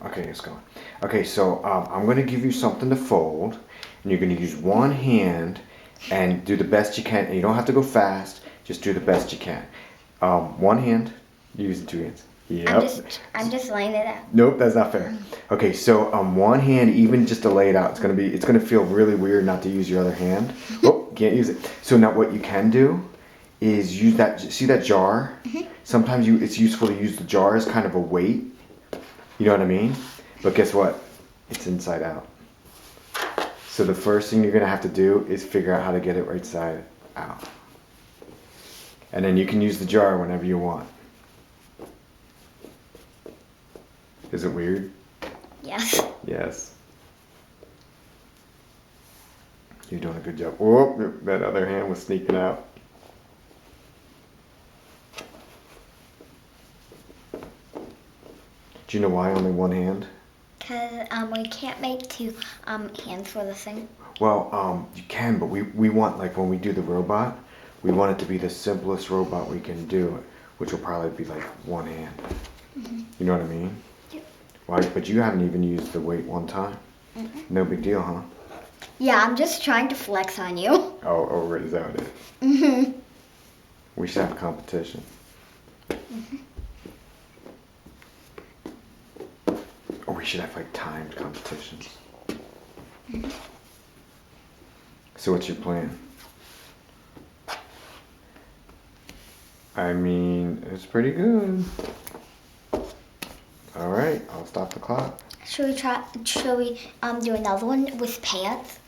Okay, it's going. Okay, so I'm going to give you something to fold, and you're going to use one hand and do the best you can. And you don't have to go fast. Just do the best you can. One hand. You're using two hands. Yep. I'm just laying it out. Nope, that's not fair. Okay, so one hand, even just to lay it out, it's gonna feel really weird not to use your other hand. Oh, can't use it. So now what you can do is use that. See that jar? Sometimes it's useful to use the jar as kind of a weight. You know what I mean? But guess what? It's inside out. So the first thing you're gonna have to do is figure out how to get it right side out. And then you can use the jar whenever you want. Is it weird? Yes. Yes. You're doing a good job. Oh, that other hand was sneaking out. Do you know why only one hand? Because we can't make two hands for this thing. Well, you can, but we want, like, when we do the robot, we want it to be the simplest robot we can do, which will probably be like one hand. You know what I mean? Yep. Why? But you haven't even used the weight one time. No big deal, huh? Yeah, I'm just trying to flex on you. Oh, is that what it is? We should have competition. Or we should have like timed competitions. So what's your plan? I mean, it's pretty good. All right, I'll stop the clock. Should we do another one with pants?